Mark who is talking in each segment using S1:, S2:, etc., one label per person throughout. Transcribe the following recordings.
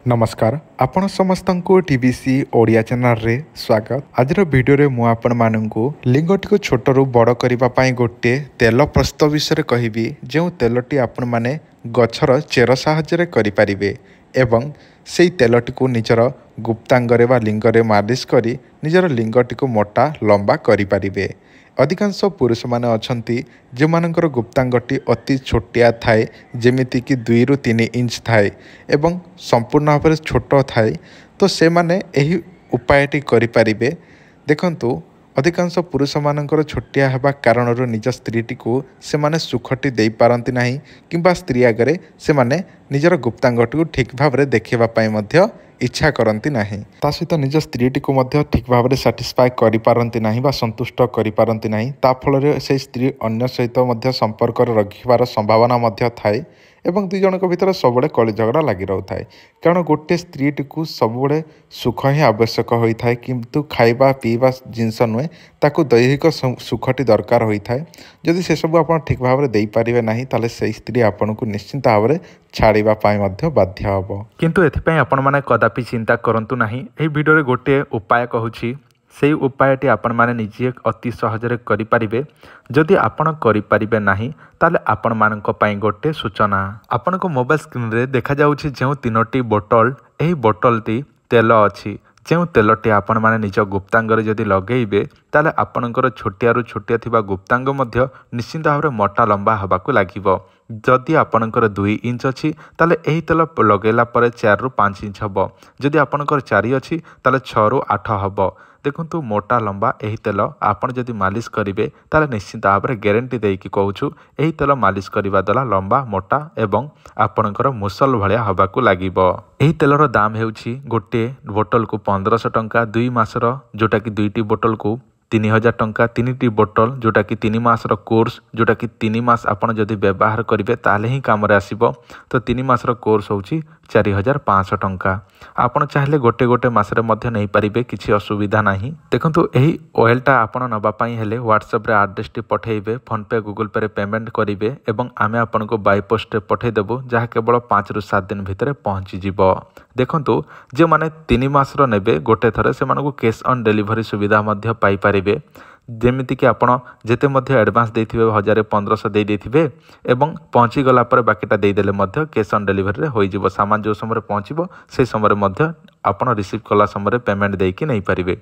S1: नमस्कार आपण समस्त को टीवीसी ओडिया चैनल रे स्वागत। आज वीडियो मु आपण मानू लिंगटी छोटू बड़ करने गोटे तेल प्रस्तुत विषय कहबी जो तेलटी आपण माने गछर चेर साहाय्य करें एवं से तेलटी को निजर गुप्तांगरे वा लिंगरे मालिश करी निजर लिंगटी को मोटा लंबा करें। अधिकांश पुरुष माने अछंती जो मानकर गुप्तांगटी अति छोटिया थाए जेमिति कि 2 ରୁ 3 इंच थाए एवं संपूर्ण भाव में छोट थाए तो से माने एही उपायटी करिपारिबे। देखंतु अधिकांश पुरुष मानकर छोटिया हेबा कारणरू निज स्त्रीटी को से माने सुखटी दे पारंती नाही किंबा स्त्री आगरे से माने निजर गुप्तांगटी को ठीक भाव में देखा पाई मध्य इच्छा करती नाही। ता सहित निज स्त्रीटी को मध्य ठीक भाव में साटिस्फाई करि पारंती नाही बा संतुष्ट करि पारंती नाही। ता फल से स्त्री अन्य सहित मध्य संपर्क रखिबार संभावना मध्य थाए एवं दुई जनक भितर सबुले कली झगड़ा लगी रही है कारण गोटे स्त्रीटी को सबुले सुख ही आवश्यक होता है किंतु खाइबा पीवा जिनस नुहे ताकू दैहिक सुखटी दरकार होता है। जदि से सब आप ठीक भाव में दे पारे ना ताले से स्त्री आपन को निश्चिंत भाव में छाड़िबा बाध्य हम
S2: किंतु एथिपाई आपण माने कदापि चिंता करंतु नाही। एही वीडियो रे गोटे उपाय कहूची से उपायटी आपण माने निजे अति सहजरे करि परिबे। जदि आपण करि परिबे नाही ताले आपण मानक पई गोटे सूचना आपण को मोबाइल स्क्रीन रे देखा जाउछि जेउ तीनोटी बोतल एही बोतलटी तेल अछि जो तेलटी आपण माने निज गुप्तांगरे जदि लगेइबे ताले आपणकर छोटियारू छोटिया थिबा गुप्तांग मध्य निश्चिंत भाव में मोटा लंबा हबाकू लागिबो। जदि आपणकर 2 इंच अछि ताले एही तेल लगेला परे 4 ରୁ 5 इंच हबो। जदि आपणकर 4 अछि ताले 6 ରୁ 8 हबो। देखंतु मोटा लंबा एही तेल आपण जदि मालिश करिवे ताले निश्चिंत भाव में ग्यारंटी देकी कहूछु एही तेल मालिश करिवा द्वारा लंबा मोटा एवं आपणकर मुसल भलिया हबाकू लागिबो। एही तेलर दाम हेउछि गोटे बोतल को 1500 टंका 2 मासर जोटा कि 2टी बोतल को 3000 टंका 3टी बोतल जोटा कि 3 मासर कोर्स जोटा कि 3 मास आपण जदि व्यवहार करिवे ताले ही काम रे आसीबो। तो 3 मासर कोर्स होउछि 4500 टंका। आपण चाहिले गोटे गोटे मासरे मध्य नहीं पारिबे किछि असुविधा नाही। देखंतु एही ऑयलटा आपण नबा पई हेले व्हाट्सएप रे एड्रेस टी पठेइबे फोन पे गूगल पे रे पेमेंट करिवे एवं आमे आपण को बाय पोस्ट पठे देबो जहा केवल 5 ରୁ 7 दिन भितर पहुंची जिवो। देखंतु जे माने 3 मासर नेबे गोटे थरे से मानको कैश ऑन डिलीवरी सुविधा मध्य पाई पारिबे। जेमिति कि आपण जेते मध्य एडवांस देथिबे 1500 दे देथिबे एवं पहुंची गला पर बाकीटा दे देले मध्य कैश ऑन डिलीवरी रे होई जिवो। सामान जो समय पहुंचीबो से समय मध्य आपण रिसीव कला समय पेमेंट देकी नहीं पारिबे।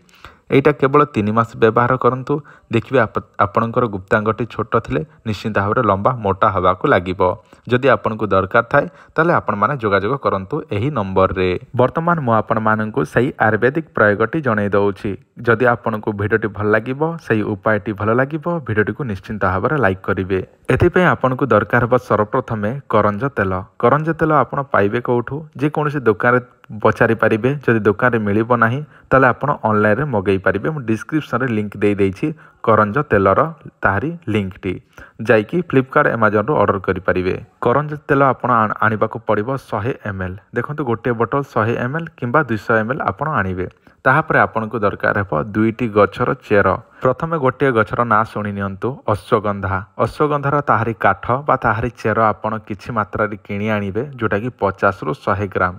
S2: एटा केवल 3 मास व्यवहार करंतु देखिबे आपणकर गुप्तांगटी छोट थिले निश्चिंत भाव में लंबा मोटा हवाकू लागिबो। जदि आपण को दरकार थाए ताले आपण माने जोगाजोग करंतु एही नंबर रे। वर्तमान मु आपण माननकु सही आयुर्वेदिक प्रयोगटी जणै दउछि। जदि आपण को भिडियोटी भल लागिबो सही उपायटी भल लागिबो भिडियोटी को निश्चिंत भाव में लाइक करिवे। एथिपई आपण को दरकार हो सर्वप्रथमे करंज तेल। करंज तेल आपण पाइबे कोठू जे कोनोसी दुकान रे पचारि पारिबे। जदि दुकान रे मिलिबो नाही ताले आपण ऑनलाइन रे मगै पारिबे। मु डिस्क्रिप्शन रे लिंक दे देछि करंज तेलर तारी लिंक टी जाइकी फ्लिपकार्ट अमेजन रो ऑर्डर करि पारिबे। करंज तेल आपण आनिबा को पड़िबो 100 ml। देखंतु गोटे बोतल 100 ml किंबा 200 ml आपण आनिबे। ताहापर आपण को दरकार हेबो 2टी गछर चेर। प्रथमे गोटे गछर ना सुनि नियंतु अश्वगंधा। अश्वगंधार ताहारी काठ बा ताहारी चेर आपण किछि मात्रा रे किनि आनिबे जोटा कि 50 ରୁ 100 ग्राम।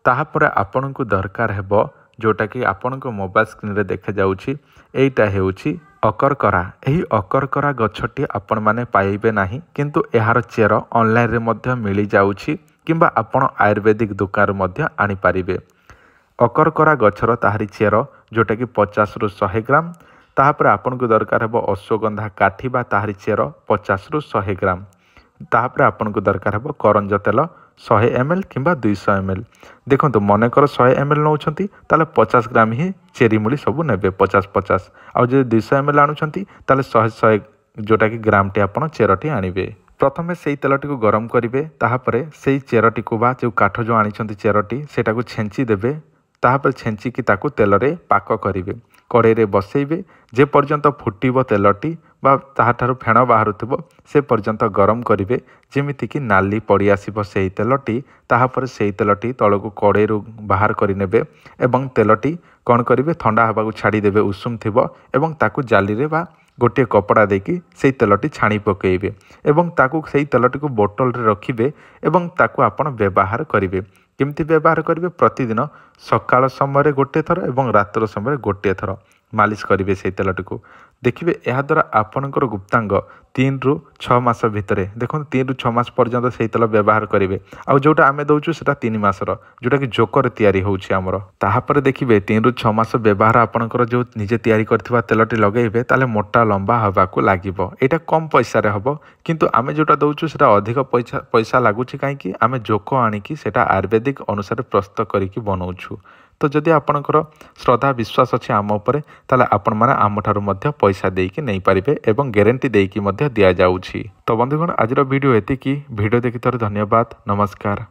S2: ताहापर आपण को दरकार हेबो जोटा कि आपण को मोबाइल स्क्रीन रे देखा जाउछि एटा हेउछि अकरकरा। एही अकरकरा गछटी आपण माने पाइबे नाही किंतु एहार चेर ऑनलाइन रे मध्य मिली जाउछि किंबा आपण आयुर्वेदिक दुकान रे मध्य आनि पारिबे। अकरकरा गछर ताहारी चेर जोटा कि 50 ରୁ 100 ग्राम। ताहापर आपण को दरकार हेबो अश्वगंधा काठी बा ताहारी चेर 50 ରୁ 100 ग्राम। ताहापर आपण को दरकार हेबो करंज तेल 100 ml किंबा 200 ml। देखंतु मनेकर 100 ml नउछंती ताले 50 ग्राम ही चेरी मूली सबु नेबे 50-50। आ जे 200 ml आनुछंती ताले 100 जोटा कि ग्राम टी आपण चेरटी आनिबे। प्रथमे सेई तेलटी को गरम करिवे ताहापरे सेई चेरटी को बा जो काठ जो आनिछंती चेरटी सेटा को छेंची देबे। ताहापर छेंची कि ताकू तेल रे पाक करिवे। कड़े रे बसैबे जे पर्यंत फुटिबो तेलटी बा ताहाठारु फेण बाहरुथिबो से पर्यंत गरम करिवे जेमिति कि नाली पड़ी आसीबो सेही तेलटी। ताहापर सेही तेलटी तळकु कड़ेरु बाहर करि नेबे एवं तेलटी कोन करिवे ठंडा हबाकू छाड़ी देबे उषुम थिबो एवं ताकू जाली रे बा गोटे कपड़ा देकी सेही तेलटी छाणी पकेइबे एवं ताकू सेही तेलटी को बोतल रे रखिबे एवं ताकू आपण व्यवहार करिवे। केमती व्यवहार करेंगे प्रतिदिन सकाल समय गोटे थर और रातर समय गोटे थर मालिश करेंगे से तेलटी को देखिए यह द्वारा आपणकर गुप्तांग 3 ରୁ 6 मास भितर देखो 3 ରୁ 6 मास पर्यंत से तेल व्यवहार करेंगे आउ जोटा आम दौचु से 3 मासर जोटा कि जोकर तैयारी होउछि हमर ताहापर देखिए 3 ରୁ 6 मास व्यवहार आपणकर जो निजे तैयारी करथिबा तेलटी लगेबे ताले मोटा लंबा हवाको लागिबो एटा कम पैसा रे हबो किंतु आमे जोटा दौचु सेटा अधिक पैसा लागुछि काहे कि आमे जोको आनिकी सेटा आयुर्वेदिक अनुसार प्रस्तुत करिकी बनाउछु तो जदि आपणकर श्रद्धा विश्वास अच्छे आम उपरे ताले आपण माने आम ठारू मध्य पैसा देकी नहीं पारिबे एवं गारंटी देकी मध्य दिया जाउछि। तो बंधुगण आज वीडियो एतिकी वीडियो देखि धन्यवाद नमस्कार।